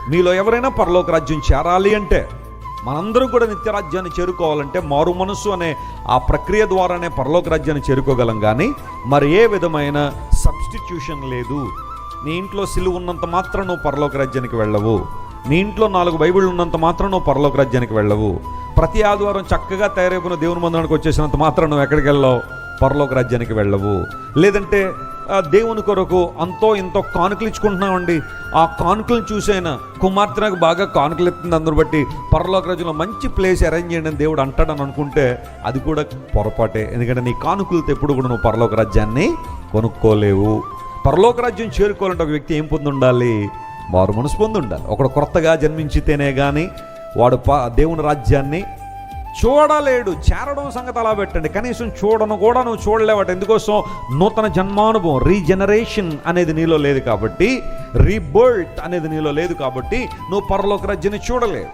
మీలో ఎవరైనా పరలోక రాజ్యం చేరాలి అంటే, మనందరూ కూడా నిత్యరాజ్యాన్ని చేరుకోవాలంటే మారు మనస్సు అనే ఆ ప్రక్రియ ద్వారానే పరలోక రాజ్యాన్ని చేరుకోగలం. కానీ మరి ఏ విధమైన సబ్స్టిట్యూషన్ లేదు. నీ ఇంట్లో సిలువ ఉన్నంత మాత్రం నువ్వు పరలోక రాజ్యానికి వెళ్ళవు. నీ ఇంట్లో 4 బైబిళ్ళు ఉన్నంత మాత్రం నువ్వు పరలోక రాజ్యానికి వెళ్ళవు. ప్రతి ఆదివారం చక్కగా తయారైపోయిన దేవుని మందిరానికి వచ్చేసినంత మాత్రం నువ్వు ఎక్కడికి వెళ్ళవు? పరలోక రాజ్యానికి వెళ్ళవు. లేదంటే దేవుని కొరకు అంతో ఇంతో కానుకలు ఇచ్చుకుంటున్నామండి, ఆ కానుకలను చూసైనా కుమార్తె నాకు బాగా కానుకలు ఎత్తుంది, అందరూ బట్టి పరలోక రాజ్యంలో మంచి ప్లేస్ అరేంజ్ చేయండి అని దేవుడు అంటాడని అనుకుంటే అది కూడా పొరపాటే. ఎందుకంటే నీ కానుకలతో ఎప్పుడు కూడా నువ్వు పరలోక రాజ్యాన్ని కొనుక్కోలేవు. పరలోక రాజ్యం చేరుకోవాలంటే ఒక వ్యక్తి ఏం పొంది ఉండాలి? మారు మనసు పొంది ఉండాలి. ఒకడు కొత్తగా జన్మించితేనే కానీ వాడు దేవుని రాజ్యాన్ని చూడలేడు. చేరడం సంగతి అలా పెట్టండి, కనీసం చూడను కూడా నువ్వు చూడలేవట. ఎందుకోసం? నూతన జన్మానుభవం, రీజనరేషన్ అనేది నీలో లేదు కాబట్టి, రీబర్త్ అనేది నీలో లేదు కాబట్టి నువ్వు పరలోక రాజ్యాన్ని చూడలేవు.